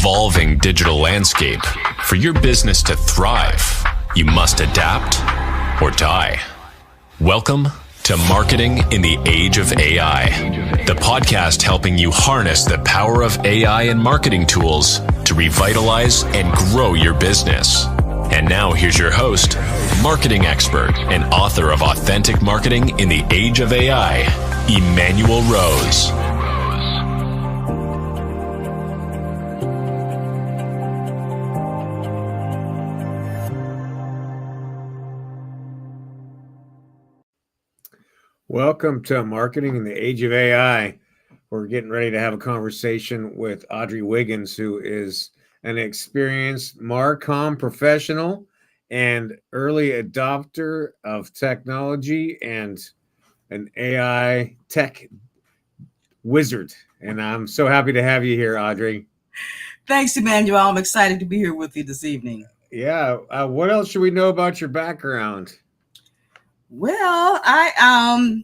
evolving digital landscape, for your business to thrive, you must adapt or die. Welcome to Marketing in the Age of AI, the podcast helping you harness the power of AI and marketing tools to revitalize and grow your business. And now here's your host, marketing expert and author of Authentic Marketing in the Age of AI, Emmanuel Rose. Welcome to Marketing in the Age of AI. We're getting ready to have a conversation with Audrey Wiggins, who is an experienced Marcom professional and early adopter of technology and an AI tech wizard. And I'm so happy to have you here, Audrey. Thanks, Emmanuel. I'm excited to be here with you this evening. Yeah. What else should we know about your background? Well, I've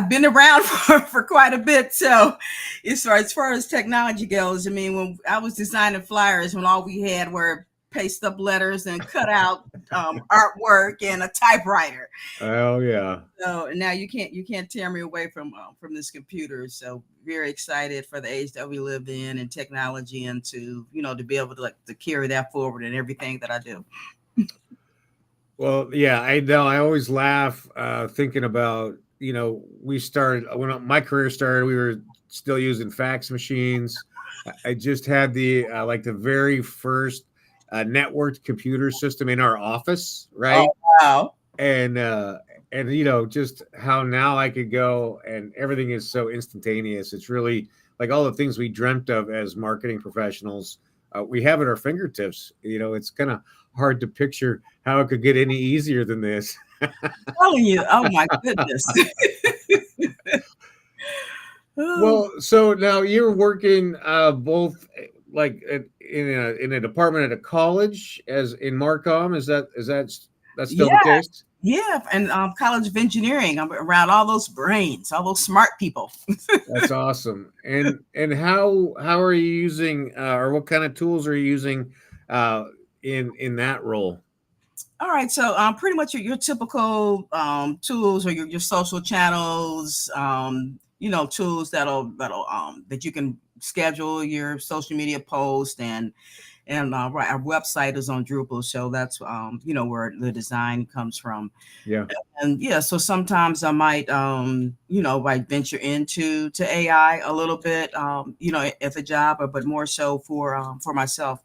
been around for quite a bit. So as far as technology goes, I mean, when I was designing flyers, when all we had were paste up letters and cut out artwork and a typewriter. Oh yeah. So now you can't tear me away from this computer. So very excited for the age that we live in and technology, and to be able to carry that forward in everything that I do. Well, yeah, I know. I always laugh thinking about, we started, when my career started, we were still using fax machines. I just had the very first networked computer system in our office, right? Oh, wow. And just how now I could go and everything is so instantaneous. It's really like all the things we dreamt of as marketing professionals, we have at our fingertips. It's kind of hard to picture how it could get any easier than this. I'm telling you, oh my goodness. Well, so now you're working both like in a department at a college as in Marcom. Is that still the case? Yeah, and College of Engineering. I'm around all those brains, all those smart people. That's awesome. And how are you using or what kind of tools are you using in that role? All right, so pretty much your typical tools, or your social channels, tools that you can schedule your social media post, and our website is on Drupal, so that's where the design comes from. Yeah. And so sometimes I might venture into AI a little bit, at the job, but more so for myself.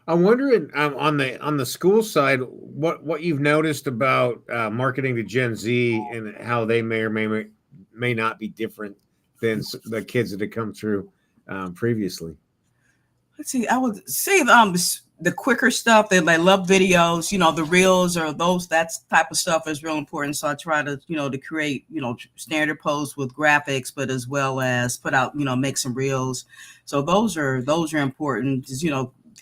I'm wondering on the school side, what you've noticed about marketing to Gen Z and how they may or may not be different than the kids that have come through previously. Let's see. I would say the quicker stuff. They love videos. The reels or that type of stuff is real important. So I try to to create standard posts with graphics, but as well as put out make some reels. So those are important.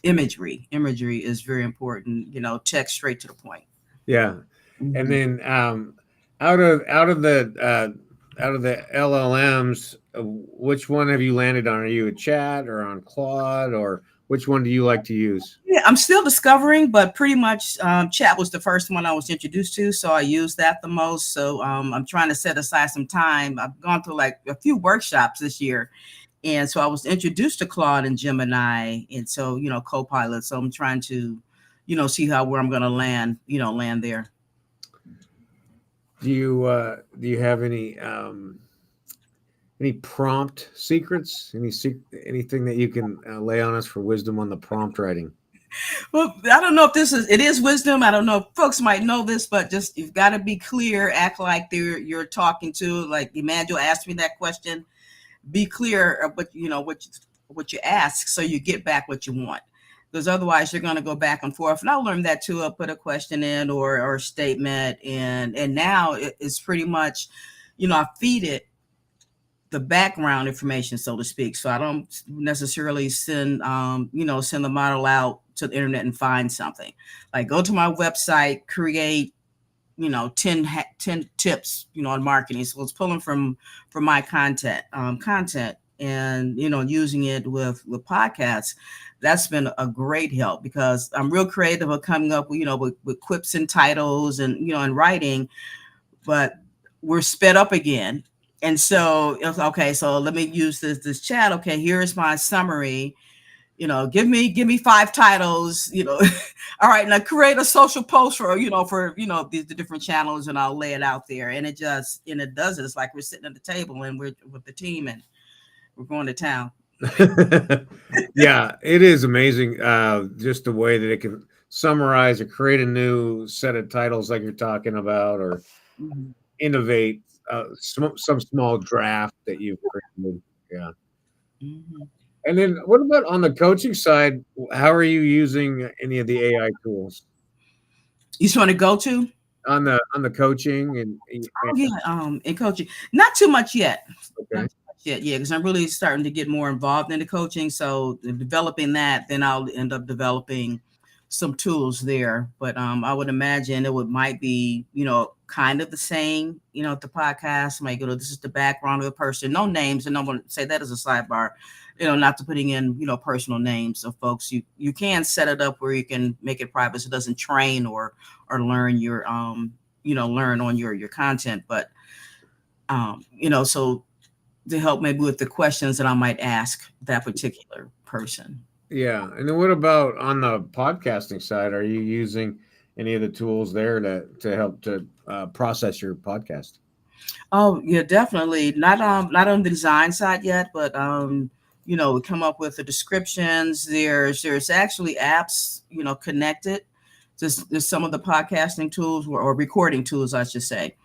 Imagery is very important. Text straight to the point. Yeah. Mm-hmm. And then out of the LLMs, which one have you landed on? Are you at Chat or on Claude, or which one do you like to use? Yeah, I'm still discovering, but pretty much Chat was the first one I was introduced to, so I use that the most. So I'm trying to set aside some time. I've gone through like a few workshops this year. And so I was introduced to Claude and Gemini, and so Copilot. So I'm trying to, see where I'm going to land there. Do you have any prompt secrets? Anything that you can lay on us for wisdom on the prompt writing? Well, I don't know if it is wisdom. I don't know if folks might know this, but just you've got to be clear. Act like you're talking to, like Emmanuel asked me that question. Be clear of what you ask, so you get back what you want. Because otherwise you're going to go back and forth. And I learned that too. I'll put a question in or a statement, and now it's pretty much, I feed it the background information, so to speak. So I don't necessarily send the model out to the internet and find something. Like, go to my website, create 10 tips, on marketing. So it's pulling from my content, and using it with podcasts, that's been a great help because I'm real creative of coming up with with quips and titles and and writing, but we're sped up again. And so it was, okay, so let me use this chat. Okay, here's my summary. Give me 5 titles. All right, now create a social post for the different channels, and I'll lay it out there. And it does it. It's like we're sitting at the table and we're with the team and we're going to town. Yeah, it is amazing. Just the way that it can summarize or create a new set of titles like you're talking about, or innovate some small draft that you've created. Yeah. Mm-hmm. And then what about on the coaching side? How are you using any of the AI tools You just want to go to? on the coaching and Oh yeah, in coaching, not too much yet. okay. Not too much yet, yeah, because I'm really starting to get more involved in the coaching. So developing that, then I'll end up developing some tools there. But I would imagine might be kind of the same. The podcast might this is the background of the person, no names, and I'm going to say that as a sidebar. Not to putting in personal names of folks. You can set it up where you can make it private so it doesn't train or learn your learn on your content, but so to help maybe with the questions that I might ask that particular person. Yeah. And then what about on the podcasting side? Are you using any of the tools there to help to process your podcast? Oh yeah, definitely. Not on the design side yet, but we come up with the descriptions. There's actually apps connected. There's some of the podcasting tools or recording tools, I should say.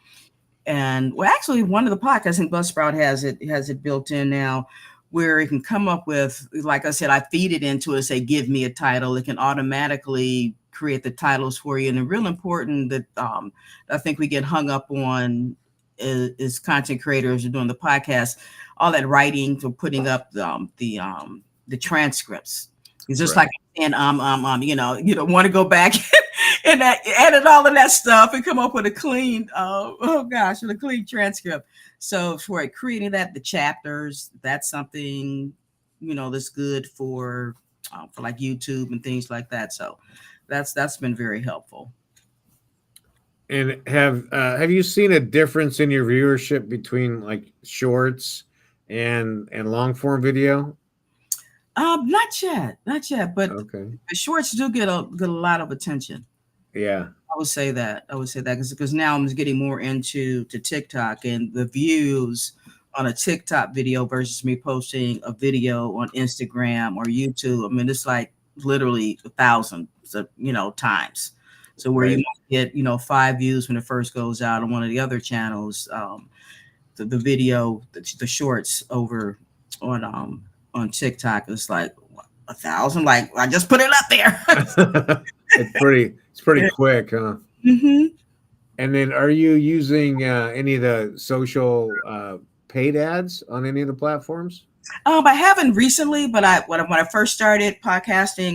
And well, actually, one of the podcasts, I think Buzzsprout has it built in now, where it can come up with, like I said, I feed it into it, say, give me a title. It can automatically create the titles for you. And it's real important that I think we get hung up on is content creators are doing the podcast, all that writing for putting up the transcripts. It's just Right. like, and you don't want to go back and edit all of that stuff and come up with a clean, with a clean transcript. So for creating the chapters, that's something, that's good for like YouTube and things like that. So that's been very helpful. And have you seen a difference in your viewership between like shorts and long form video? Not yet, but Okay. the shorts do get a lot of attention. Yeah. I would say that because now I'm getting more into TikTok, and the views on a TikTok video versus me posting a video on Instagram or YouTube. I mean, it's like literally thousands of times. So where you Right. might get 5 views when it first goes out on one of the other channels, the video, the shorts over on TikTok is like 1,000. Like I just put it up there. It's pretty quick, huh? Mm-hmm. And then are you using any of the social paid ads on any of the platforms? I haven't recently, but when I first started podcasting,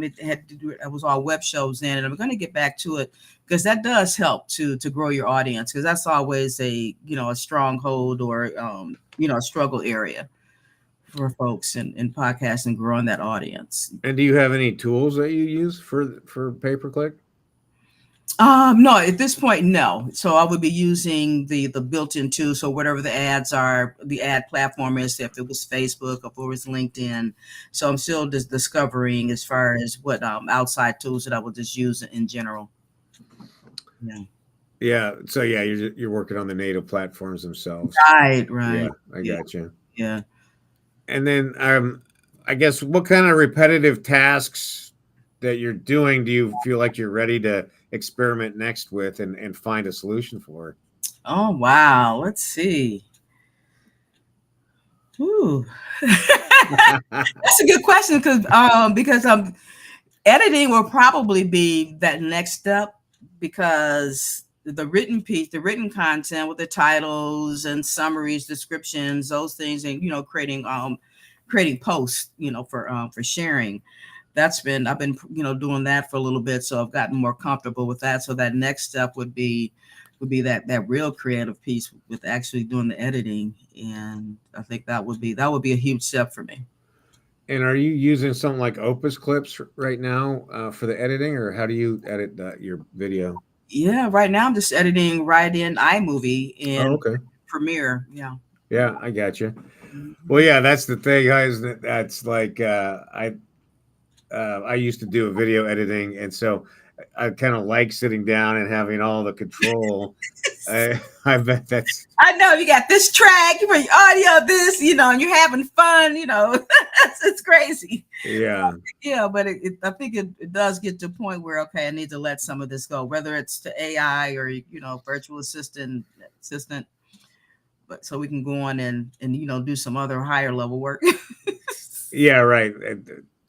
it had to do it was all web shows then, and I'm going to get back to it because that does help to grow your audience, because that's always a a stronghold or a struggle area for folks in podcasting, growing that audience. And do you have any tools that you use for pay per click? No, at this point, no. So I would be using the built-in tool. So whatever the ads are, the ad platform is, if it was Facebook, if it was LinkedIn. So I'm still just discovering as far as what outside tools that I would just use in general. Yeah. Yeah. So yeah, you're working on the native platforms themselves. Right. Yeah, I got you. Yeah. And then I guess what kind of repetitive tasks that you're doing do you feel like you're ready to experiment next with and find a solution for? Oh wow. Let's see. Ooh. That's a good question because editing will probably be that next step, because the written piece, the written content with the titles and summaries, descriptions, those things, and creating posts, for sharing. I've been doing that for a little bit, so I've gotten more comfortable with that. So that next step would be would be that real creative piece with actually doing the editing, and I think that would be a huge step for me. And are you using something like Opus Clips right now for the editing, or how do you edit your video? Yeah, right now I'm just editing right in iMovie Oh, and okay. Premiere. Yeah. Yeah, I got you. Mhm. Well, yeah, that's the thing, guys. That's like I used to do a video editing, and so I kind of like sitting down and having all the control. I bet that's I know you got this track, you put your audio, this, and you're having fun, it's crazy. yeah, Yeah, but I think it does get to a point where, okay, I need to let some of this go, whether it's to AI or, virtual assistant, but so we can go on and do some other higher level work. yeah, right,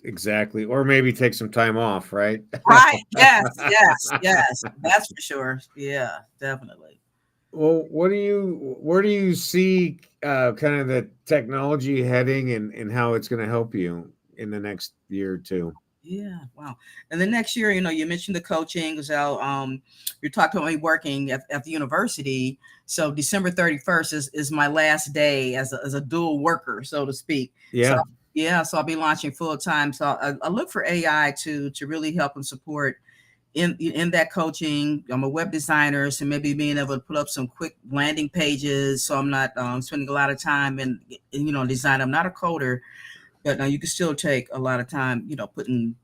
exactly. Or maybe take some time off, right? Right. Yes. That's for sure. Yeah, definitely. Well, where do you see kind of the technology heading, and how it's going to help you in the next year or two? Yeah, wow. And the next year, you mentioned the coaching. So you're talking about me working at the university. So December 31st is my last day as a dual worker, so to speak. So Yeah, yeah, so I'll be launching full time. So I look for AI to really help and support in that coaching. I'm a web designer, so maybe being able to put up some quick landing pages, so I'm not spending a lot of time in design. I'm not a coder, but you can still take a lot of time,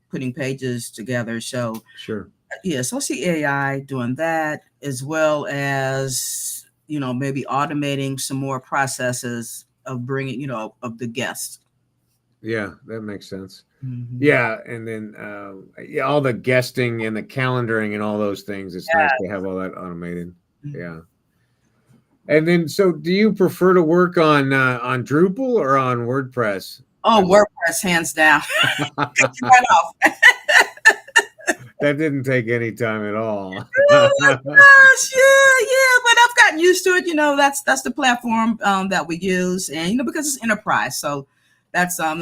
putting pages together. So sure. yes, I see AI doing that, as well as maybe automating some more processes of bringing of the guests. Yeah, that makes sense. Mhm. Yeah, and then yeah, all the guesting and the calendaring and all those things. It's nice to have all that automated. Mhm. Yeah. And then, so do you prefer to work on Drupal or on WordPress? Oh, WordPress, hands down. Right off. That didn't take any time at all. Oh my gosh, yeah, but I've gotten used to it. That's the platform that we use, and because it's enterprise, so that's a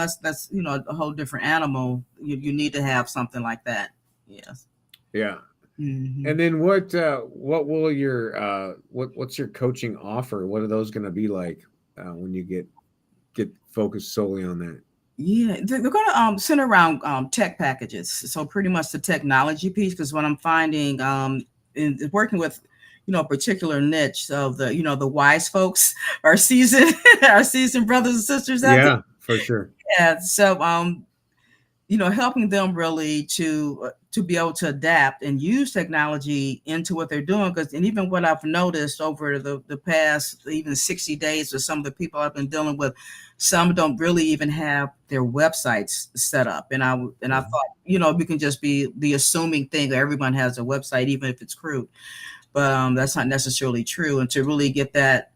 whole different animal. You need to have something like that. Yes. Yeah. Hmm. And then what will your what's your coaching offer? What are those going to be like when you get focused solely on that? Yeah, they're going to center around tech packages. So pretty much the technology piece, because what I'm finding in working with a particular niche of the wise folks, our seasoned our seasoned brothers and sisters out there. Yeah, for sure. Yeah, so helping them really to be able to adapt and use technology into what they're doing. Because, and even what I've noticed over the past even 60 days with some of the people I've been dealing with, some don't really even have their websites set up. And I thought, we can just be the assuming thing that everyone has a website, even if it's crude. But that's not necessarily true. And to really get that,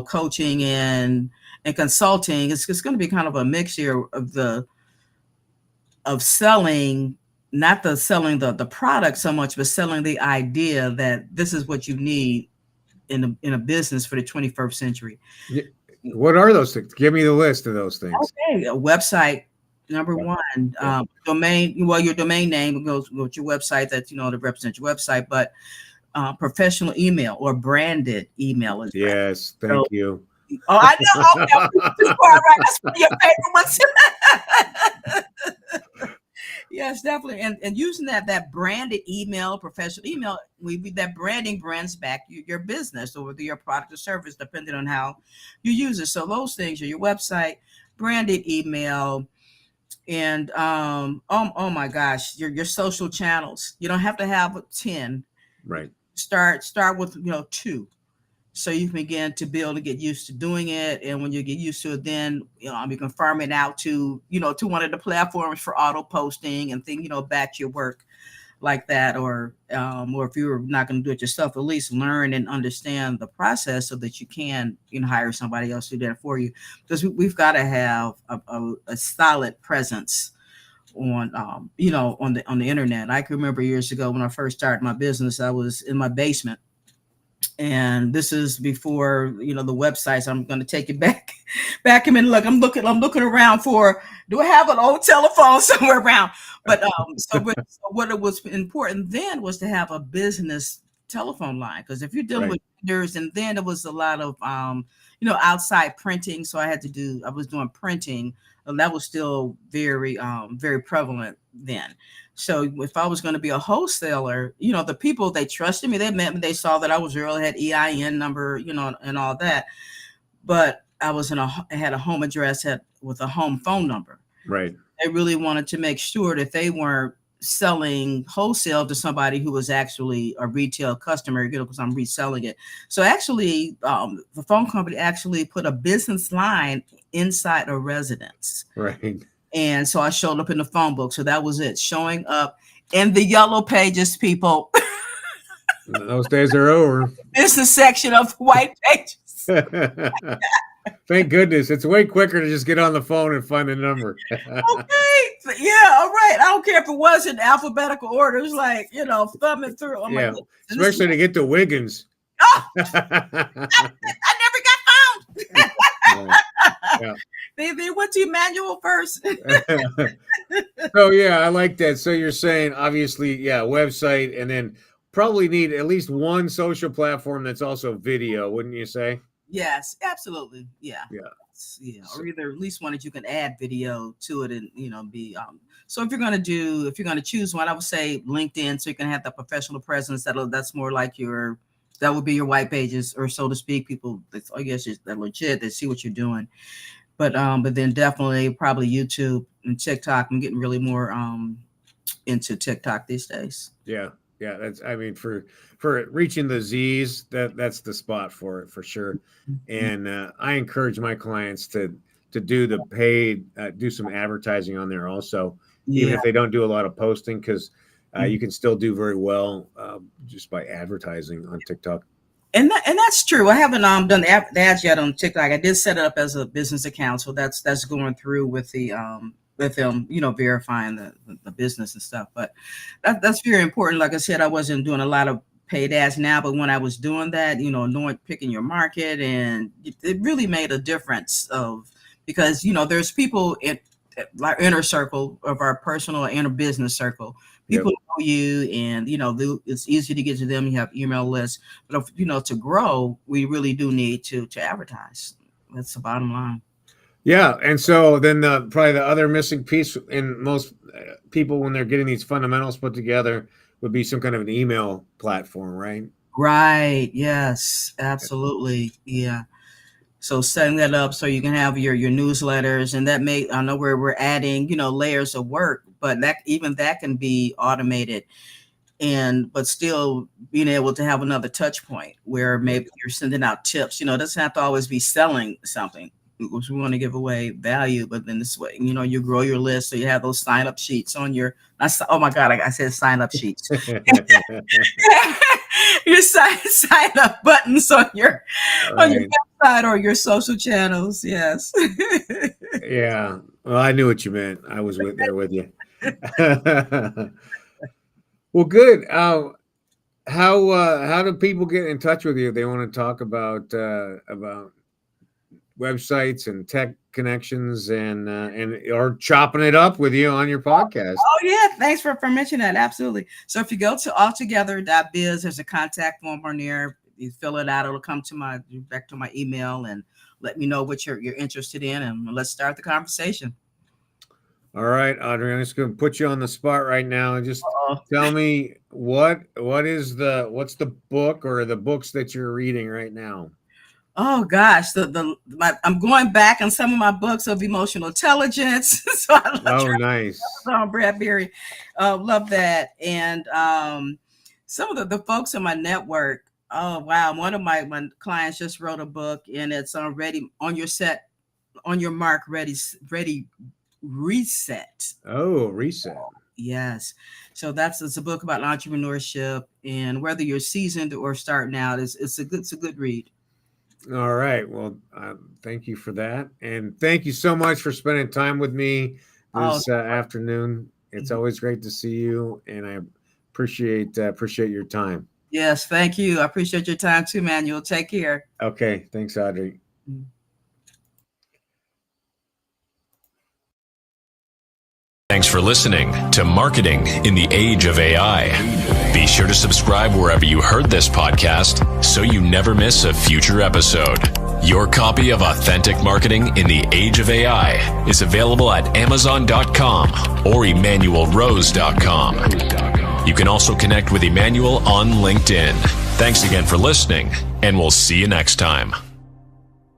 coaching and consulting, it's going to be kind of a mixture of selling, not selling the product so much, but selling the idea that this is what you need in a business for the 21st century. Yeah. What are those things? Give me the list of those things. Okay, a website, number one, domain. Well, your domain name goes with your website that to represent your website, but professional email or branded email is Yes, thank you. Oh, I know. Okay, this part, right? That's one of your favorite ones. Yes, definitely. And using that branded email, professional email, that branding brands back your business or your product or service, depending on how you use it. So those things are your website, branded email, and oh my gosh, your social channels. You don't have to have 10. Right. Start with 2. So you can begin to build and get used to doing it. And when you get used to it, then, you can farm it out to, to one of the platforms for auto posting and things, batch your work like that. Or if you're not going to do it yourself, at least learn and understand the process so that you can, hire somebody else to do that for you. Because we've got to have a solid presence on on the internet. I can remember years ago when I first started my business, I was in my basement. And this is before the websites. I'm going to take it back him and look. I'm looking around for, do I have an old telephone somewhere around? But so what it was important then was to have a business telephone line, because if you're dealing Right. with vendors, and then there was a lot of outside printing, so I was doing printing, and that was still very prevalent then. So if I was going to be a wholesaler, the people, they trusted me, they met me, they saw that I was real, had EIN number, and all that, but I had a home address with a home phone number. Right. They really wanted to make sure that they weren't selling wholesale to somebody who was actually a retail customer, because I'm reselling it. So actually, the phone company actually put a business line inside a residence. Right. And so I showed up in the phone book. So that was it, showing up in the yellow pages, people. Those days are over. Business section of white pages. Thank goodness. It's way quicker to just get on the phone and find a number. Okay. Yeah, all right. I don't care if it was in alphabetical order. It was like, thumbing through. I'm Yeah. like, Especially to get to Wiggins. Oh, I never got found. Yeah. They went to Emmanuel first. Oh, yeah, I like that. So you're saying, obviously, yeah, website, and then probably need at least one social platform that's also video, wouldn't you say? Yes, absolutely. Yeah. Yeah. Yeah. Or either at least one that you can add video to it and, be, so if you're going to choose one, I would say LinkedIn, so you can have the professional presence. That's more like that would be your white pages, or so to speak. People, I guess, they're legit. They see what you're doing. But then definitely probably YouTube and TikTok. I'm getting really more into TikTok these days. Yeah. Yeah. For reaching the Z's, that's the spot for it, for sure. And I encourage my clients to do the paid, do some advertising on there also, even if they don't do a lot of posting, because you can still do very well just by advertising on TikTok. And that's true. I haven't done the ads yet on TikTok. I did set it up as a business account, so that's going through with the with them, verifying the business and stuff. But that's very important. Like I said, I wasn't doing a lot of paid ads now, but when I was doing that, knowing, picking your market, and it really made a difference because there's people in our inner circle of our personal and inner business circle. People know you, and it's easy to get to them. You have email lists, but if, to grow, we really do need to advertise. That's the bottom line. Yeah, and so then probably the other missing piece in most people when they're getting these fundamentals put together would be some kind of an email platform, right? Right. Yes. Absolutely. Yeah. So setting that up so you can have your newsletters, and I know where we're adding, layers of work, but that can be automated, but still being able to have another touch point where maybe you're sending out tips. It doesn't have to always be selling something, because we want to give away value, but then this way, you grow your list. So you have those sign up sheets on oh my God, I said sign up sheets. Your sign up buttons on your website or your social channels. Yes. Yeah. Well, I knew what you meant. I was there with you. Well, good. How do people get in touch with you if they want to talk about websites and tech connections and or chopping it up with you on your podcast? Oh yeah, thanks for mentioning that. Absolutely. So if you go to altogether.biz, there's a contact form on there. You fill it out, it'll come back to my email, and let me know what you're interested in, and let's start the conversation. All right, Audrey, I'm just going to put you on the spot right now and just tell me what's the book or the books that you're reading right now? Oh gosh, I'm going back on some of my books of emotional intelligence. So Nice. Bradbury, love that, and some of the folks in my network. Oh wow, one of my clients just wrote a book, and it's already on your mark, ready, reset. Oh, reset. Yes. So it's a book about entrepreneurship, and whether you're seasoned or starting out, it's a good read. All right. Well, thank you for that. And thank you so much for spending time with me this afternoon. It's always great to see you, and I appreciate your time. Yes. Thank you. I appreciate your time too, Manuel. Take care. Okay. Thanks, Audrey. Thanks for listening to Marketing in the Age of AI. Be sure to subscribe wherever you heard this podcast so you never miss a future episode. Your copy of Authentic Marketing in the Age of AI is available at Amazon.com or EmmanuelRose.com. You can also connect with Emmanuel on LinkedIn. Thanks again for listening, and we'll see you next time.